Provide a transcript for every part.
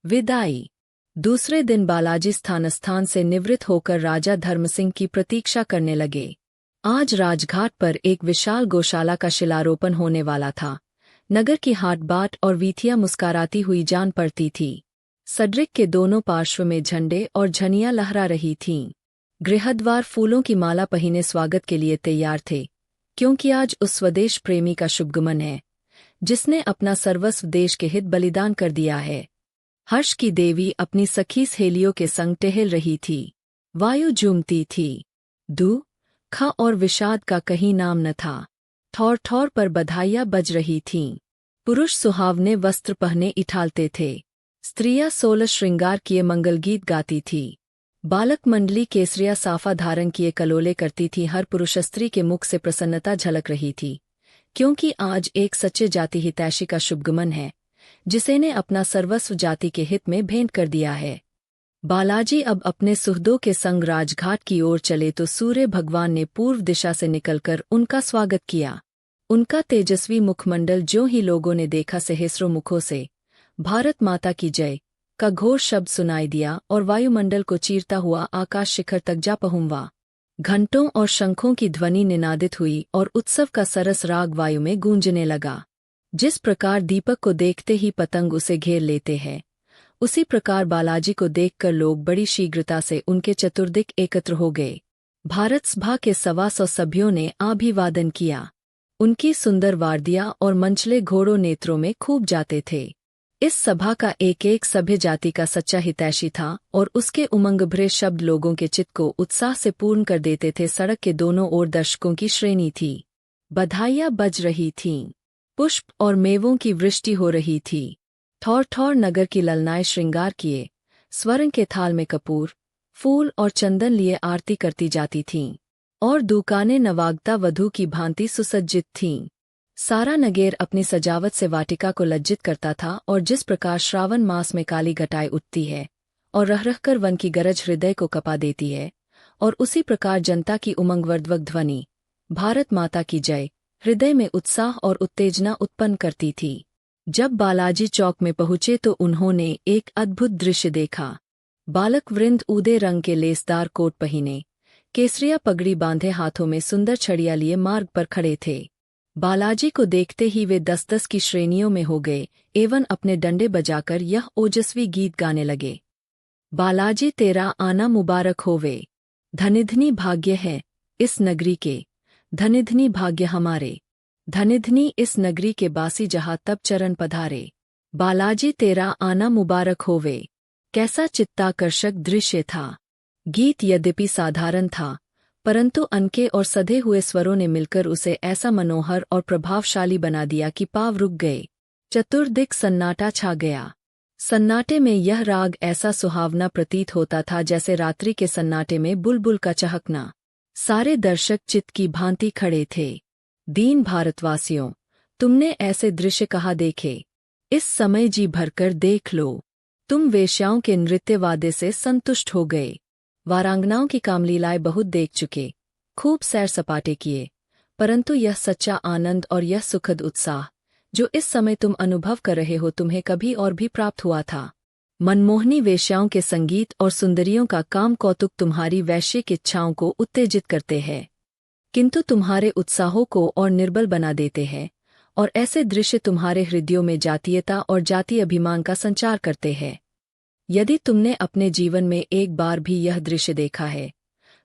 विदाई। दूसरे दिन बालाजी स्थान से निवृत्त होकर राजा धर्मसिंह की प्रतीक्षा करने लगे। आज राजघाट पर एक विशाल गौशाला का शिलारोपण होने वाला था। नगर की हाट बाट और वीथियां मुस्कुराती हुई जान पड़ती थी। सड़क के दोनों पार्श्व में झंडे और झनियां लहरा रही थीं। गृहद्वार फूलों की माला पहिने स्वागत के लिए तैयार थे, क्योंकि आज उस स्वदेश प्रेमी का शुभगमन है, जिसने अपना सर्वस्व देश के हित बलिदान कर दिया है। हर्ष की देवी अपनी सखी सहेलियों के संग टहल रही थी। वायु झूमती थी। दुख और विषाद का कहीं नाम न था। ठौर ठौर पर बधाइयां बज रही थीं। पुरुष सुहावने वस्त्र पहने इठालते थे। स्त्रियां 16 श्रृंगार किए मंगलगीत गाती थी। बालक मंडली केसरिया साफा धारण किए कलोले करती थी। हर पुरुष स्त्री के मुख से प्रसन्नता झलक रही थी, क्योंकि आज एक सच्चे जाति हितैषी का शुभगमन है, जिसे ने अपना सर्वस्व जाति के हित में भेंट कर दिया है। बालाजी अब अपने सुहदों के संग राजघाट की ओर चले तो सूर्य भगवान ने पूर्व दिशा से निकलकर उनका स्वागत किया। उनका तेजस्वी मुखमंडल जो ही लोगों ने देखा, सहस्रों मुखों से भारत माता की जय का घोर शब्द सुनाई दिया और वायुमंडल को चीरता हुआ आकाश शिखर तक जा पहुंचा। घंटों और शंखों की ध्वनि निनादित हुई और उत्सव का सरस राग वायु में गूंजने लगा। जिस प्रकार दीपक को देखते ही पतंग उसे घेर लेते हैं, उसी प्रकार बालाजी को देखकर लोग बड़ी शीघ्रता से उनके चतुर्दिक एकत्र हो गए। भारत सभा के 125 सभ्यों ने अभिवादन किया। उनकी सुंदर वार्दियां और मंचले घोड़ों नेत्रों में खूब जाते थे। इस सभा का एक एक सभ्य जाति का सच्चा हितैषी था और उसके उमंग भरे शब्द लोगों के चित्त को उत्साह से पूर्ण कर देते थे। सड़क के दोनों ओर दर्शकों की श्रेणी थी। बधाइयां बज रही थीं। पुष्प और मेवों की वृष्टि हो रही थी। ठौर ठौर नगर की ललनाएं श्रृंगार किए स्वर्ण के थाल में कपूर, फूल और चंदन लिए आरती करती जाती थीं, और दुकानें नवागता वधू की भांति सुसज्जित थीं। सारा नगेर अपनी सजावट से वाटिका को लज्जित करता था, और जिस प्रकार श्रावण मास में काली घटाएं उठती है और रह रहकर वन की गरज हृदय को कपा देती है, और उसी प्रकार जनता की उमंगवर्धक ध्वनि भारत माता की जय हृदय में उत्साह और उत्तेजना उत्पन्न करती थी। जब बालाजी चौक में पहुंचे तो उन्होंने एक अद्भुत दृश्य देखा। बालक वृंद ऊदे रंग के लेसदार कोट पहिने, केसरिया पगड़ी बांधे, हाथों में सुंदर छड़ियां लिए मार्ग पर खड़े थे। बालाजी को देखते ही वे 10-10 की श्रेणियों में हो गए एवं अपने डंडे बजाकर यह ओजस्वी गीत गाने लगे। बालाजी तेरा आना मुबारक होवे, धनिधनी भाग्य है इस नगरी के, धनिधनी भाग्य हमारे, धनिधनी इस नगरी के बासी जहाँ तब चरण पधारे। बालाजी तेरा आना मुबारक होवे। कैसा चित्ताकर्षक दृश्य था। गीत यद्यपि साधारण था, परंतु अनके और सधे हुए स्वरों ने मिलकर उसे ऐसा मनोहर और प्रभावशाली बना दिया कि पाँव रुक गए। चतुर्दिक सन्नाटा छा गया। सन्नाटे में यह राग ऐसा सुहावना प्रतीत होता था जैसे रात्रि के सन्नाटे में बुलबुल का चहकना। सारे दर्शक चित्त की भांति खड़े थे। दीन भारतवासियों, तुमने ऐसे दृश्य कहाँ देखे? इस समय जी भरकर देख लो। तुम वेश्याओं के नृत्यवाद्य से संतुष्ट हो गए, वारांगनाओं की कामलीलाएं बहुत देख चुके, खूब सैर सपाटे किए, परंतु यह सच्चा आनंद और यह सुखद उत्साह जो इस समय तुम अनुभव कर रहे हो, तुम्हें कभी और भी प्राप्त हुआ था। मनमोहनी वेश्याओं के संगीत और सुंदरियों का काम कौतुक तुम्हारी वैश्यिक इच्छाओं को उत्तेजित करते हैं, किंतु तुम्हारे उत्साहों को और निर्बल बना देते हैं, और ऐसे दृश्य तुम्हारे हृदयों में जातीयता और जाति अभिमान का संचार करते हैं। यदि तुमने अपने जीवन में एक बार भी यह दृश्य देखा है,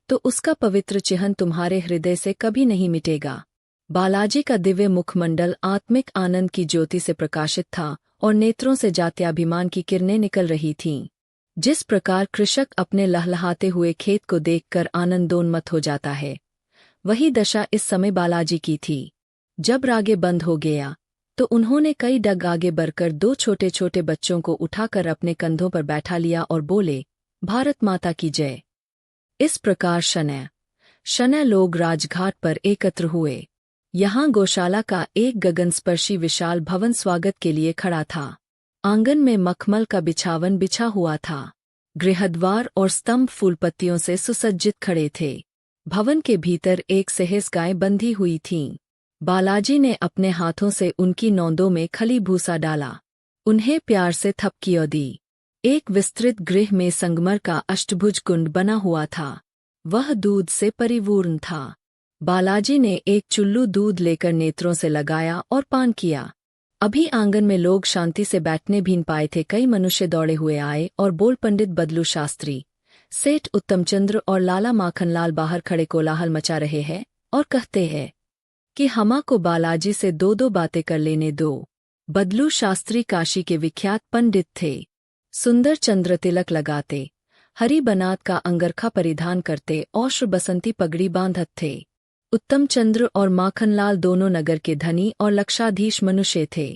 तो उसका पवित्र चिह्न तुम्हारे हृदय से कभी नहीं मिटेगा। बालाजी का दिव्य मुखमंडल आत्मिक आनंद की ज्योति से प्रकाशित था और नेत्रों से जात्याभिमान की किरणें निकल रही थीं। जिस प्रकार कृषक अपने लहलहाते हुए खेत को देखकर आनंदोन्मत्त हो जाता है, वही दशा इस समय बालाजी की थी। जब रागे बंद हो गया तो उन्होंने कई डग आगे बढ़कर 2 छोटे छोटे बच्चों को उठाकर अपने कंधों पर बैठा लिया और बोले, भारत माता की जय। इस प्रकार शनय लोग राजघाट पर एकत्र हुए। यहाँ गौशाला का एक गगनस्पर्शी विशाल भवन स्वागत के लिए खड़ा था। आंगन में मखमल का बिछावन बिछा हुआ था। गृहद्वार और स्तंभ फूलपत्तियों से सुसज्जित खड़े थे। भवन के भीतर एक सहस गाय बंधी हुई थीं। बालाजी ने अपने हाथों से उनकी नौंदों में खली भूसा डाला, उन्हें प्यार से थपकियां दी। एक विस्तृत गृह में संगमर का अष्टभुज कुंड बना हुआ था। वह दूध से परिपूर्ण था। बालाजी ने एक चुल्लू दूध लेकर नेत्रों से लगाया और पान किया। अभी आंगन में लोग शांति से बैठने भी न पाए थे, कई मनुष्य दौड़े हुए आए और बोल, पंडित बदलू शास्त्री, सेठ उत्तमचंद्र और लाला माखनलाल बाहर खड़े कोलाहल मचा रहे हैं और कहते हैं कि हमा को बालाजी से दो दो बातें कर लेने दो। बदलू शास्त्री काशी के विख्यात पंडित थे। सुंदर चंद्र तिलक लगाते, हरी बनात का अंगरखा परिधान करते और बसंती पगड़ी बांधत थे। उत्तमचंद्र और माखनलाल दोनों नगर के धनी और लक्षाधीश मनुष्य थे।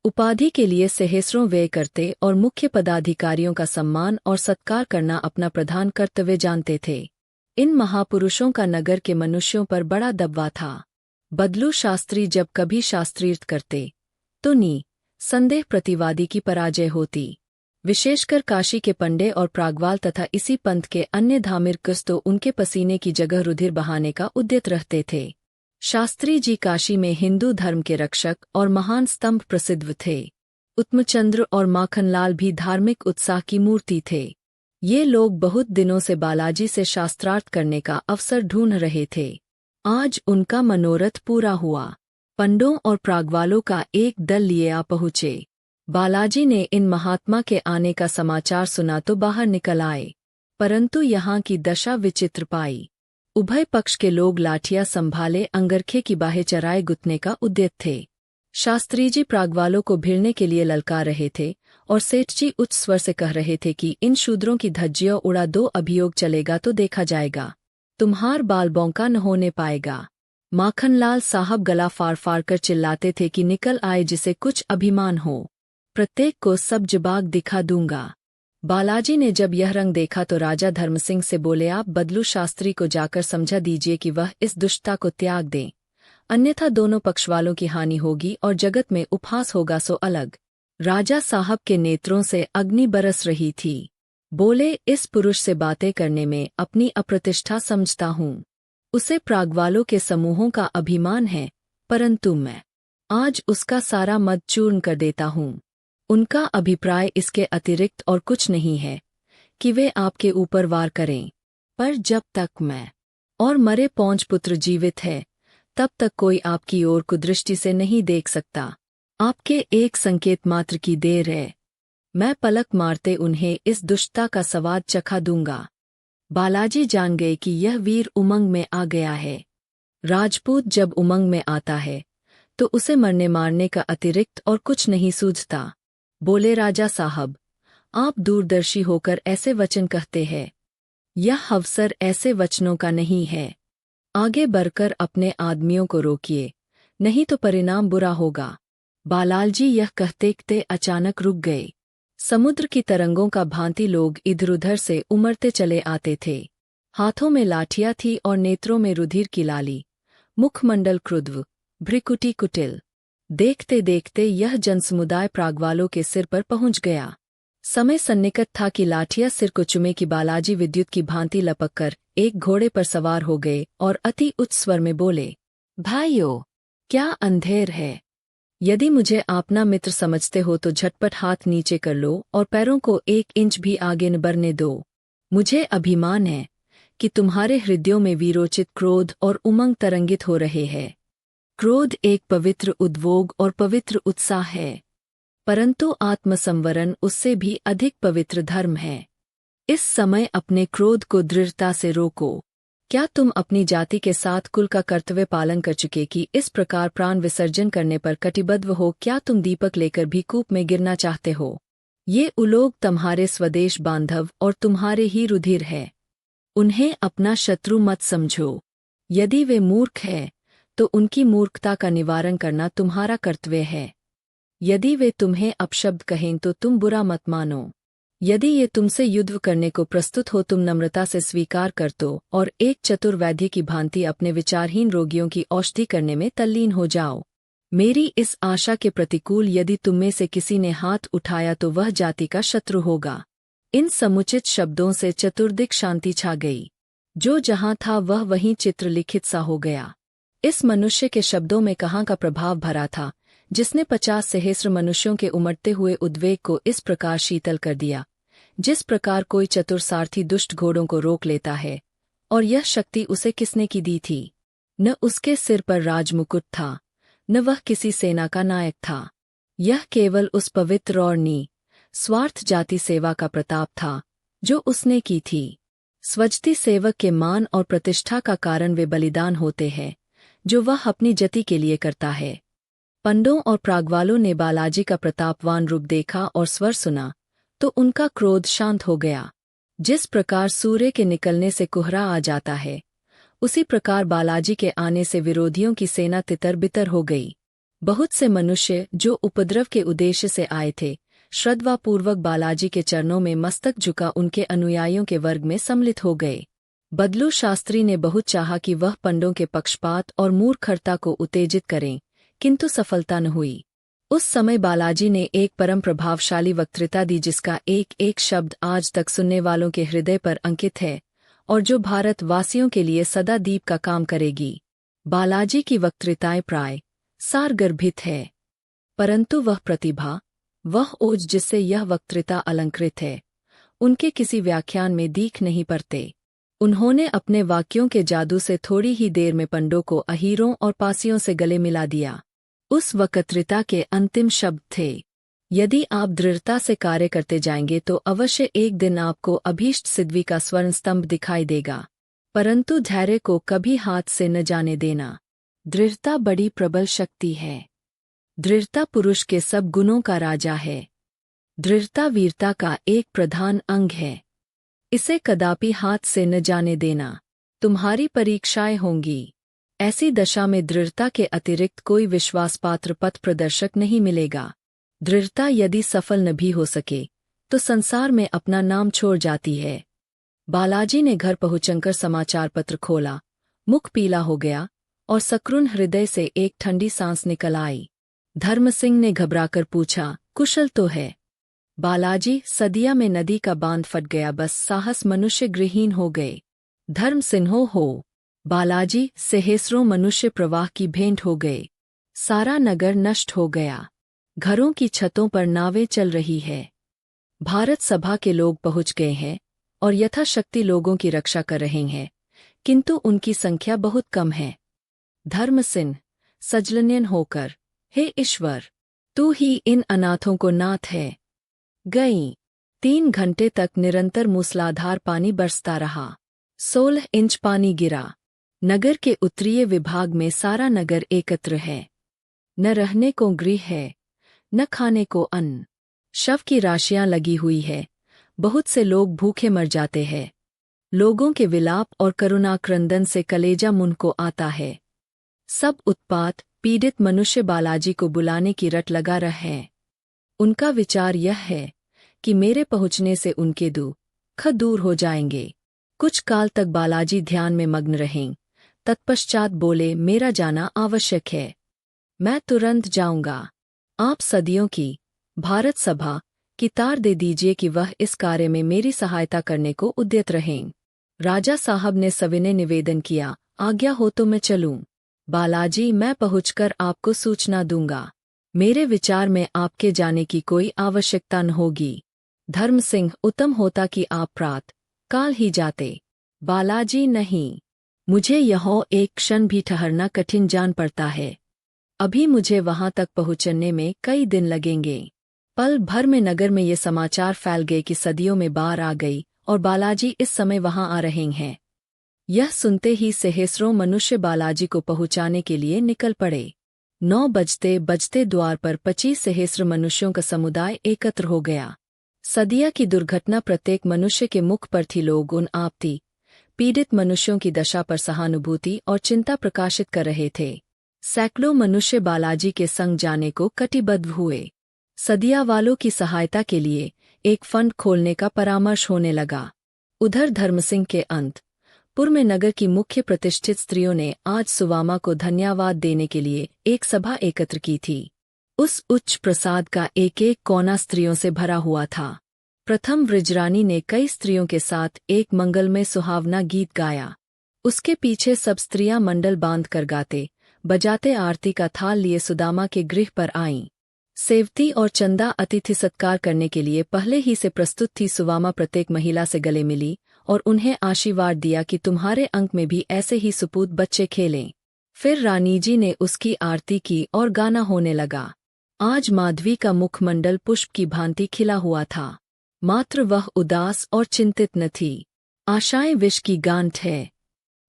उपाधि के लिए सहस्रों व्यय करते और मुख्य पदाधिकारियों का सम्मान और सत्कार करना अपना प्रधान कर्तव्य जानते थे। इन महापुरुषों का नगर के मनुष्यों पर बड़ा दबदबा था। बदलू शास्त्री जब कभी शास्त्रीर्थ करते तो संदेह प्रतिवादी की पराजय होती। विशेषकर काशी के पंडे और प्रागवाल तथा इसी पंथ के अन्य धार्मिकस तो उनके पसीने की जगह रुधिर बहाने का उद्यत रहते थे। शास्त्री जी काशी में हिंदू धर्म के रक्षक और महान स्तंभ प्रसिद्ध थे। उत्तमचंद्र और माखनलाल भी धार्मिक उत्साह की मूर्ति थे। ये लोग बहुत दिनों से बालाजी से शास्त्रार्थ करने का अवसर ढूंढ रहे थे। आज उनका मनोरथ पूरा हुआ। पंडों और प्रागवालों का एक दल लिए आ पहुँचे। बालाजी ने इन महात्मा के आने का समाचार सुना तो बाहर निकल आए, परंतु यहाँ की दशा विचित्र पाई। उभय पक्ष के लोग लाठियां संभाले अंगरखे की बाहें चराए गुतने का उद्यत थे। शास्त्री जी प्रागवालों को भिड़ने के लिए ललकार रहे थे और सेठ जी उच्च स्वर से कह रहे थे कि इन शूद्रों की धज्जियां उड़ा दो, अभियोग चलेगा तो देखा जाएगा, तुम्हार बाल बौंका न होने पाएगा। माखनलाल साहब गला फाड़ फाड़ कर चिल्लाते थे कि निकल आए जिसे कुछ अभिमान हो, प्रत्येक को सब जबाग दिखा दूंगा। बालाजी ने जब यह रंग देखा तो राजा धर्मसिंह से बोले, आप बदलू शास्त्री को जाकर समझा दीजिए कि वह इस दुष्टता को त्याग दें, अन्यथा दोनों पक्ष वालों की हानि होगी और जगत में उपहास होगा सो अलग। राजा साहब के नेत्रों से अग्नि बरस रही थी। बोले, इस पुरुष से बातें करने में अपनी अप्रतिष्ठा समझता हूँ। उसे प्रागवालों के समूहों का अभिमान है, परंतु मैं आज उसका सारा मद चूर्ण कर देता हूँ। उनका अभिप्राय इसके अतिरिक्त और कुछ नहीं है कि वे आपके ऊपर वार करें, पर जब तक मैं और मरे पौंच पुत्र जीवित है तब तक कोई आपकी ओर कुदृष्टि से नहीं देख सकता। आपके एक संकेत मात्र की देर है, मैं पलक मारते उन्हें इस दुष्टता का स्वाद चखा दूंगा। बालाजी जान गए कि यह वीर उमंग में आ गया है। राजपूत जब उमंग में आता है तो उसे मरने मारने का अतिरिक्त और कुछ नहीं सूझता। बोले, राजा साहब, आप दूरदर्शी होकर ऐसे वचन कहते हैं, यह अवसर ऐसे वचनों का नहीं है। आगे बढ़कर अपने आदमियों को रोकिए, नहीं तो परिणाम बुरा होगा। बालाजी यह कहते अचानक रुक गए। समुद्र की तरंगों का भांति लोग इधर उधर से उमड़ते चले आते थे। हाथों में लाठियां थी और नेत्रों में रुधिर की लाली, मुखमंडल क्रुद्ध, भ्रिकुटी कुटिल। देखते देखते यह जनसमुदाय प्रागवालों के सिर पर पहुंच गया। समय सन्निकट था कि लाठियां सिर को चुमे कि बालाजी विद्युत की भांति लपककर एक घोड़े पर सवार हो गए और अति उच्च स्वर में बोले, भाइयों, क्या अंधेर है? यदि मुझे अपना मित्र समझते हो तो झटपट हाथ नीचे कर लो और पैरों को 1 इंच भी आगे न बढ़ने दो। मुझे अभिमान है कि तुम्हारे हृदयों में वीरोचित क्रोध और उमंग तरंगित हो रहे हैं। क्रोध एक पवित्र उद्वोग और पवित्र उत्साह है, परंतु आत्मसंवरण उससे भी अधिक पवित्र धर्म है। इस समय अपने क्रोध को दृढ़ता से रोको। क्या तुम अपनी जाति के साथ कुल का कर्तव्य पालन कर चुके कि इस प्रकार प्राण विसर्जन करने पर कटिबद्ध हो? क्या तुम दीपक लेकर भी कूप में गिरना चाहते हो? ये उलोग तुम्हारे स्वदेश बांधव और तुम्हारे ही रुधिर है। उन्हें अपना शत्रु मत समझो। यदि वे मूर्ख है तो उनकी मूर्खता का निवारण करना तुम्हारा कर्तव्य है। यदि वे तुम्हें अपशब्द कहें तो तुम बुरा मत मानो। यदि ये तुमसे युद्ध करने को प्रस्तुत हो तुम नम्रता से स्वीकार कर दो और एक चतुर वैद्य की भांति अपने विचारहीन रोगियों की औषधि करने में तल्लीन हो जाओ। मेरी इस आशा के प्रतिकूल यदि तुममें से किसी ने हाथ उठाया तो वह जाति का शत्रु होगा। इन समुचित शब्दों से चतुर्दिक शांति छा गई। जो जहां था वह वहीं चित्रलिखित सा हो गया। इस मनुष्य के शब्दों में कहाँ का प्रभाव भरा था जिसने 50 सहस्र मनुष्यों के उमड़ते हुए उद्वेग को इस प्रकार शीतल कर दिया जिस प्रकार कोई चतुर सारथी दुष्ट घोड़ों को रोक लेता है, और यह शक्ति उसे किसने की दी थी? न उसके सिर पर राजमुकुट था, न वह किसी सेना का नायक था। यह केवल उस पवित्र और स्वार्थ जाति सेवा का प्रताप था जो उसने की थी। स्वजती सेवक के मान और प्रतिष्ठा का कारण वे बलिदान होते हैं जो वह अपनी जति के लिए करता है। पंडों और प्रागवालों ने बालाजी का प्रतापवान रूप देखा और स्वर सुना तो उनका क्रोध शांत हो गया। जिस प्रकार सूर्य के निकलने से कोहरा आ जाता है, उसी प्रकार बालाजी के आने से विरोधियों की सेना तितर बितर हो गई। बहुत से मनुष्य जो उपद्रव के उद्देश्य से आए थे, श्रद्धापूर्वक बालाजी के चरणों में मस्तक झुका उनके अनुयायियों के वर्ग में सम्मिलित हो गए। बदलू शास्त्री ने बहुत चाहा कि वह पंडों के पक्षपात और मूर्खता को उत्तेजित करें, किंतु सफलता न हुई। उस समय बालाजी ने एक परम प्रभावशाली वक्तृता दी जिसका एक एक शब्द आज तक सुनने वालों के हृदय पर अंकित है और जो भारत वासियों के लिए सदा दीप का काम करेगी। बालाजी की वक्तृताएं प्राय सारगर्भित है, परंतु वह प्रतिभा, वह ओज जिससे यह वक्तृता अलंकृत है, उनके किसी व्याख्यान में दीख नहीं पड़ते। उन्होंने अपने वाक्यों के जादू से थोड़ी ही देर में पंडों को अहीरों और पासियों से गले मिला दिया। उस वक्तृता के अंतिम शब्द थे, यदि आप दृढ़ता से कार्य करते जाएंगे तो अवश्य एक दिन आपको अभीष्ट सिद्धि का स्वर्ण स्तंभ दिखाई देगा, परंतु धैर्य को कभी हाथ से न जाने देना। दृढ़ता बड़ी प्रबल शक्ति है। दृढ़ता पुरुष के सब गुणों का राजा है। दृढ़ता वीरता का एक प्रधान अंग है। इसे कदापि हाथ से न जाने देना। तुम्हारी परीक्षाएं होंगी। ऐसी दशा में दृढ़ता के अतिरिक्त कोई विश्वासपात्र पथ प्रदर्शक नहीं मिलेगा। दृढ़ता यदि सफल न भी हो सके तो संसार में अपना नाम छोड़ जाती है। बालाजी ने घर पहुंचकर समाचार पत्र खोला, मुख पीला हो गया और सकरुण हृदय से एक ठंडी सांस निकल आई। धर्मसिंह ने घबराकर पूछा, कुशल तो है? बालाजी, सदिया में नदी का बांध फट गया, बस साहस मनुष्य गृहीन हो गए। धर्मसिंहो हो। बालाजी, सहस्रों मनुष्य प्रवाह की भेंट हो गए। सारा नगर नष्ट हो गया। घरों की छतों पर नावें चल रही है। भारत सभा के लोग पहुंच गए हैं और यथाशक्ति लोगों की रक्षा कर रहे हैं, किंतु उनकी संख्या बहुत कम है। धर्मसिंह सजलनयन होकर, हे ईश्वर, तू ही इन अनाथों को नाथ है। गई 3 घंटे तक निरंतर मूसलाधार पानी बरसता रहा। 16 इंच पानी गिरा। नगर के उत्तरीय विभाग में सारा नगर एकत्र है। न रहने को गृह है, न खाने को अन्न। शव की राशियां लगी हुई है। बहुत से लोग भूखे मर जाते हैं। लोगों के विलाप और करुणाक्रंदन से कलेजा मुंह को आता है। सब उत्पात पीड़ित मनुष्य बालाजी को बुलाने की रट लगा रहे हैं। उनका विचार यह है कि मेरे पहुंचने से उनके दुख दूर हो जाएंगे। कुछ काल तक बालाजी ध्यान में मग्न रहें, तत्पश्चात बोले, मेरा जाना आवश्यक है। मैं तुरंत जाऊंगा। आप सदियों की भारत सभा की तार दे दीजिए कि वह इस कार्य में मेरी सहायता करने को उद्यत रहें। राजा साहब ने सविनय निवेदन किया, आज्ञा हो तो मैं चलूं। बालाजी, मैं पहुंचकर आपको सूचना दूंगा। मेरे विचार में आपके जाने की कोई आवश्यकता न होगी। धर्मसिंह, उत्तम होता कि आप प्रात काल ही जाते। बालाजी, नहीं, मुझे यहाँ एक क्षण भी ठहरना कठिन जान पड़ता है। अभी मुझे वहां तक पहुंचने में कई दिन लगेंगे। पल भर में नगर में ये समाचार फैल गए कि सदियों में बाढ़ आ गई और बालाजी इस समय वहां आ रहे हैं। यह सुनते ही सहस्रों मनुष्य बालाजी को पहुंचाने के लिए निकल पड़े। 9 बजते बजते द्वार पर 25 सहस्र मनुष्यों का समुदाय एकत्र हो गया। सदिया की दुर्घटना प्रत्येक मनुष्य के मुख पर थी। लोग उन आपती पीड़ित मनुष्यों की दशा पर सहानुभूति और चिंता प्रकाशित कर रहे थे। सैकड़ों मनुष्य बालाजी के संग जाने को कटिबद्ध हुए। सदिया वालों की सहायता के लिए एक फंड खोलने का परामर्श होने लगा। उधर धर्मसिंह के अंतपुर में नगर की मुख्य प्रतिष्ठित स्त्रियों ने आज सुवामा को धन्यवाद देने के लिए एक सभा एकत्र की थी। उस उच्च प्रसाद का एक एक कोना स्त्रियों से भरा हुआ था। प्रथम वृजरानी ने कई स्त्रियों के साथ एक मंगलमय सुहावना गीत गाया। उसके पीछे सब स्त्रियां मंडल बांध कर गाते बजाते आरती का थाल लिए सुदामा के गृह पर आईं। सेवती और चंदा अतिथि सत्कार करने के लिए पहले ही से प्रस्तुत थी। सुवामा प्रत्येक महिला से गले मिली और उन्हें आशीर्वाद दिया कि तुम्हारे अंक में भी ऐसे ही सुपूत बच्चे खेलें। फिर रानी जी ने उसकी आरती की और गाना होने लगा। आज माधवी का मुखमंडल पुष्प की भांति खिला हुआ था, मात्र वह उदास और चिंतित न थी। आशाएं विष की गांठ है,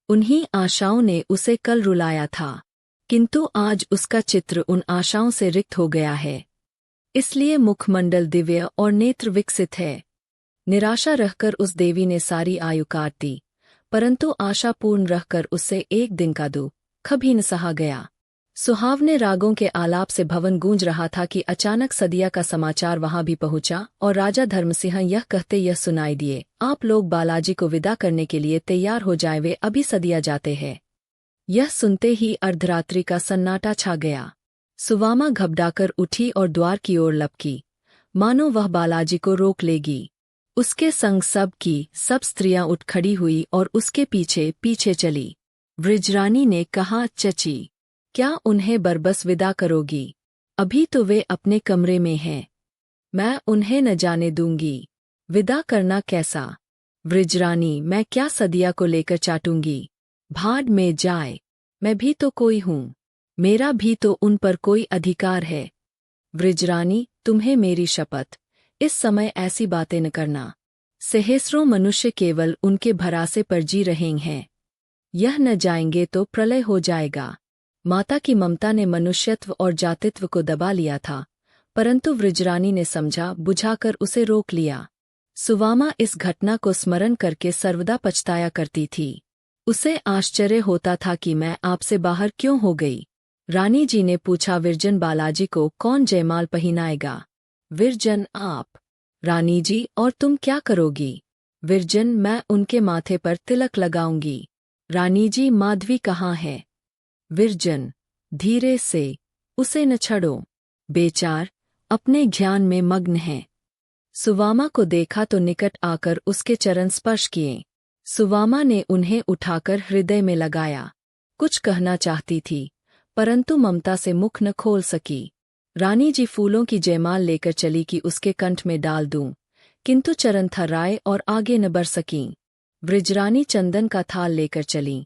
उन्हीं आशाओं ने उसे कल रुलाया था, किंतु आज उसका चित्र उन आशाओं से रिक्त हो गया है। इसलिए मुखमंडल दिव्य और नेत्र विकसित है। निराशा रहकर उस देवी ने सारी आयु काट दी, परंतु आशापूर्ण रहकर उससे एक दिन का दुख कभी न सहा गया। सुहावने रागों के आलाप से भवन गूंज रहा था कि अचानक सदिया का समाचार वहां भी पहुंचा और राजा धर्मसिंह यह कहते यह सुनाई दिए, आप लोग बालाजी को विदा करने के लिए तैयार हो जाए, वे अभी सदिया जाते हैं। यह सुनते ही अर्धरात्रि का सन्नाटा छा गया। सुवामा घबराकर उठी और द्वार की ओर लपकी, मानो वह बालाजी को रोक लेगी। उसके संग सब स्त्रियां उठ खड़ी हुई और उसके पीछे पीछे चली। वृजरानी ने कहा, चची, क्या उन्हें बरबस विदा करोगी? अभी तो वे अपने कमरे में हैं। मैं उन्हें न जाने दूंगी। विदा करना कैसा? वृजरानी, मैं क्या सदिया को लेकर चाटूंगी? भाड़ में जाए, मैं भी तो कोई हूँ, मेरा भी तो उन पर कोई अधिकार है। वृजरानी, तुम्हें मेरी शपथ, इस समय ऐसी बातें न करना। सहस्रों मनुष्य केवल उनके भरोसे पर जी रहे हैं। यह न जाएंगे तो प्रलय हो जाएगा। माता की ममता ने मनुष्यत्व और जातित्व को दबा लिया था, परंतु वृजरानी ने समझा बुझाकर उसे रोक लिया। सुवामा इस घटना को स्मरण करके सर्वदा पछताया करती थी। उसे आश्चर्य होता था कि मैं आपसे बाहर क्यों हो गई। रानी जी ने पूछा, विरजन बालाजी को कौन जयमाल पहनाएगा? विरजन, आप। रानी जी, और तुम क्या करोगी? विरजन, मैं उनके माथे पर तिलक लगाऊंगी। रानी जी, माधवी कहाँ है? विरजन, धीरे से, उसे न छड़ो, बेचार अपने ध्यान में मग्न है। सुवामा को देखा तो निकट आकर उसके चरण स्पर्श किए। सुवामा ने उन्हें उठाकर हृदय में लगाया। कुछ कहना चाहती थी, परंतु ममता से मुख न खोल सकी। रानी जी फूलों की जयमाल लेकर चली कि उसके कंठ में डाल दूं, किंतु चरण थर्राए और आगे न बढ़ सकीं। वृजरानी चंदन का थाल लेकर चली,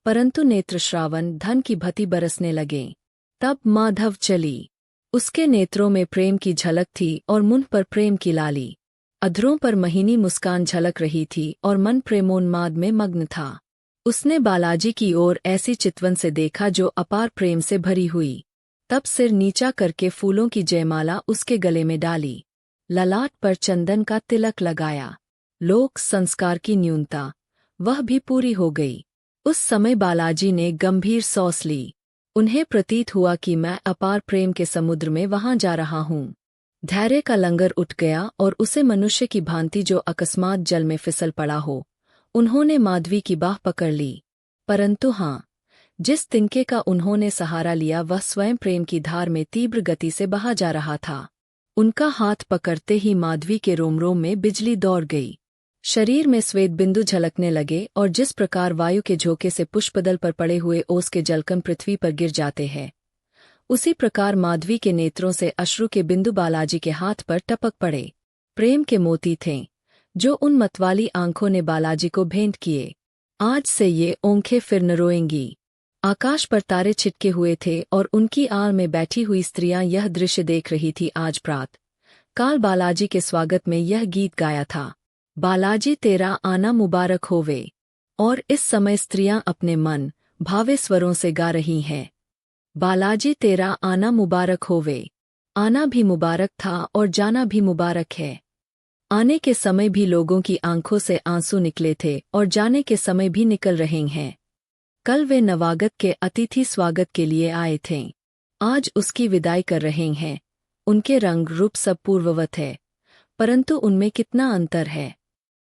परंतु नेत्रश्रावन धन की भति बरसने लगे। तब माधव चली। उसके नेत्रों में प्रेम की झलक थी और मुंह पर प्रेम की लाली। अधरों पर महीनी मुस्कान झलक रही थी और मन प्रेमोन्माद में मग्न था। उसने बालाजी की ओर ऐसी चितवन से देखा जो अपार प्रेम से भरी हुई। तब सिर नीचा करके फूलों की जयमाला उसके गले में डाली, ललाट पर चंदन का तिलक लगाया। लोक संस्कार की न्यूनता वह भी पूरी हो गई। उस समय बालाजी ने गंभीर सांस ली। उन्हें प्रतीत हुआ कि मैं अपार प्रेम के समुद्र में वहां जा रहा हूँ। धैर्य का लंगर उठ गया और उसे मनुष्य की भांति जो अकस्मात जल में फिसल पड़ा हो, उन्होंने माधवी की बाह पकड़ ली। परंतु हाँ, जिस तिनके का उन्होंने सहारा लिया वह स्वयं प्रेम की धार में तीव्र गति से बहा जा रहा था। उनका हाथ पकड़ते ही माधवी के रोम रोम में बिजली दौड़ गई। शरीर में श्वेत बिंदु झलकने लगे और जिस प्रकार वायु के झोंके से पुष्पदल पर पड़े हुए ओस के जलकण पृथ्वी पर गिर जाते हैं, उसी प्रकार माधवी के नेत्रों से अश्रु के बिंदु बालाजी के हाथ पर टपक पड़े। प्रेम के मोती थे जो उन मतवाली आंखों ने बालाजी को भेंट किए। आज से ये आंखें फिर न रोएंगी। आकाश पर तारे छिटके हुए थे और उनकी आड़ में बैठी हुई स्त्रियां यह दृश्य देख रही थी। आज प्रात काल बालाजी के स्वागत में यह गीत गाया था, बालाजी तेरा आना मुबारक होवे। और इस समय स्त्रियां अपने मन भावे स्वरों से गा रही हैं, बालाजी तेरा आना मुबारक होवे। आना भी मुबारक था और जाना भी मुबारक है। आने के समय भी लोगों की आंखों से आंसू निकले थे और जाने के समय भी निकल रहे हैं। कल वे नवागत के अतिथि स्वागत के लिए आए थे, आज उसकी विदाई कर रहे हैं। उनके रंग रूप सब पूर्ववत है, परंतु उनमें कितना अंतर है।